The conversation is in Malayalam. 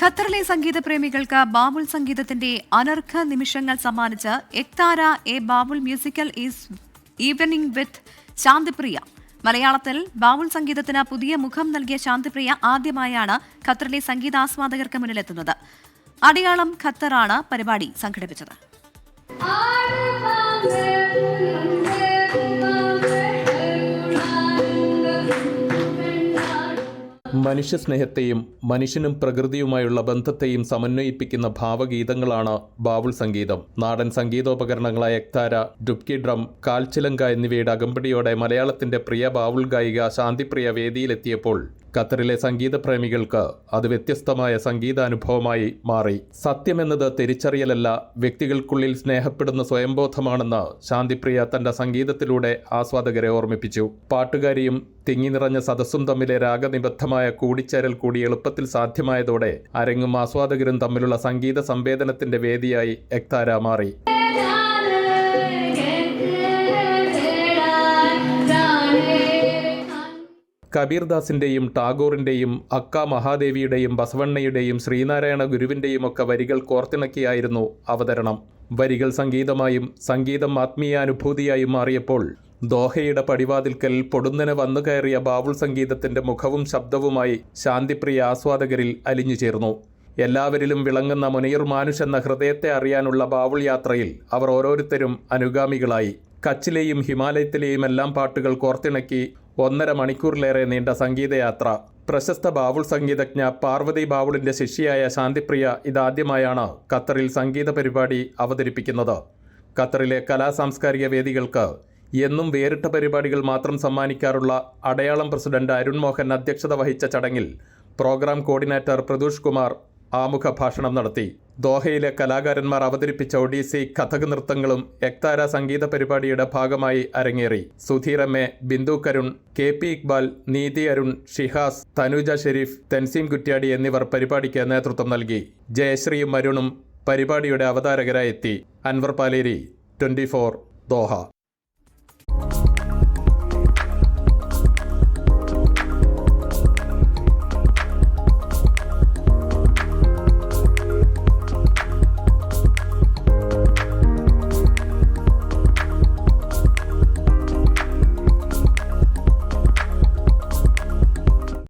ഖത്തറിലെ സംഗീത പ്രേമികൾക്ക് ബാബുൾ സംഗീതത്തിന്റെ അനർഘ നിമിഷങ്ങൾ സമ്മാനിച്ച് Ektara a Baul musical is evening with Shantipriya. മലയാളത്തിൽ ബാബുൾ സംഗീതത്തിന് പുതിയ മുഖം നൽകിയ ശാന്തിപ്രിയ ആദ്യമായാണ് ഖത്തറിലെ സംഗീതാസ്വാദകർക്ക് മുന്നിലെത്തുന്നത്. അടയാളം ഖത്തറാണ് പരിപാടി സംഘടിപ്പിച്ചത്. മനുഷ്യസ്നേഹത്തെയും മനുഷ്യനും പ്രകൃതിയുമായുള്ള ബന്ധത്തെയും സമന്വയിപ്പിക്കുന്ന ഭാവഗീതങ്ങളാണ് ബാബുൾ സംഗീതം. നാടൻ സംഗീതോപകരണങ്ങളായ എക്താര, ഡുബ്കി ഡ്രം, കാൽച്ചിലങ്ക എന്നിവയുടെ അകമ്പടിയോടെ മലയാളത്തിന്റെ പ്രിയ ബാബുൾ ഗായിക ശാന്തിപ്രിയ വേദിയിലെത്തിയപ്പോൾ ഖത്തറിലെ സംഗീത പ്രേമികൾക്ക് അത് വ്യത്യസ്തമായ സംഗീതാനുഭവമായി മാറി. സത്യമെന്നത് തിരിച്ചറിയലല്ല, വ്യക്തികൾക്കുള്ളിൽ സ്നേഹപ്പെടുന്ന സ്വയംബോധമാണെന്ന് ശാന്തിപ്രിയ തന്റെ സംഗീതത്തിലൂടെ ആസ്വാദകരെ ഓർമ്മിപ്പിച്ചു. പാട്ടുകാരിയും തിങ്ങി നിറഞ്ഞ സദസ്സും തമ്മിലെ രാഗനിബദ്ധമായ കൂടിച്ചേരൽ കൂടി എളുപ്പത്തിൽ സാധ്യമായതോടെ അരങ്ങും ആസ്വാദകരും തമ്മിലുള്ള സംഗീത സംവേദനത്തിന്റെ വേദിയായി എക്താര മാറി. കബീർദാസിന്റെയും ടാഗോറിന്റെയും അക്ക മഹാദേവിയുടെയും ബസവണ്ണയുടെയും ശ്രീനാരായണ ഗുരുവിന്റെയും ഒക്കെ വരികൾ കോർത്തിണക്കിയായിരുന്നു അവതരണം. വരികൾ സംഗീതമായും സംഗീതം ആത്മീയാനുഭൂതിയായും മാറിയപ്പോൾ ദോഹയുടെ പടിവാതിൽക്കൽ പൊടുന്നനെ വന്നു കയറിയ ബാബുൾ സംഗീതത്തിന്റെ മുഖവും ശബ്ദവുമായി ശാന്തിപ്രിയ ആസ്വാദകരിൽ അലിഞ്ഞു ചേർന്നു. എല്ലാവരിലും വിളങ്ങുന്ന മുനീർ മാനുഷ് എന്ന ഹൃദയത്തെ അറിയാനുള്ള ബാബുൾ യാത്രയിൽ അവർ ഓരോരുത്തരും അനുഗാമികളായി. കച്ചിലെയും ഹിമാലയത്തിലെയും എല്ലാം പാട്ടുകൾ കോർത്തിണക്കി 1.5 മണിക്കൂറിലേറെ നീണ്ട സംഗീതയാത്ര. പ്രശസ്ത ബാബുൾ സംഗീതജ്ഞ പാർവതി ബാബുളിന്റെ ശിഷ്യയായ ശാന്തിപ്രിയ ഇതാദ്യമായാണ് ഖത്തറിൽ സംഗീത പരിപാടി അവതരിപ്പിക്കുന്നത്. ഖത്തറിലെ കലാസാംസ്കാരിക വേദികൾക്ക് എന്നും വേറിട്ട പരിപാടികൾ മാത്രം സമ്മാനിക്കാറുള്ള അടയാളം പ്രസിഡന്റ് അരുൺ മോഹൻ അധ്യക്ഷത വഹിച്ച ചടങ്ങിൽ പ്രോഗ്രാം കോർഡിനേറ്റർ പ്രതൂഷ് കുമാർ ആമുഖ ഭാഷണം നടത്തി. ദോഹയിലെ കലാകാരന്മാർ അവതരിപ്പിച്ച ഒഡീസി, കഥക് നൃത്തങ്ങളും എക്താര സംഗീത പരിപാടിയുടെ ഭാഗമായി അരങ്ങേറി. Sudheer M A, Bindu Karun, KP Iqbal, നീതി അരുൺ, ഷിഹാസ്, തനുജ ഷെരീഫ്, തെൻസീം കുറ്റ്യാടി എന്നിവർ പരിപാടിക്ക് നേതൃത്വം നൽകി. ജയശ്രീയും അരുണും പരിപാടിയുടെ അവതാരകരായി എത്തി. അൻവർ പാലേരി, 24 ദോഹ.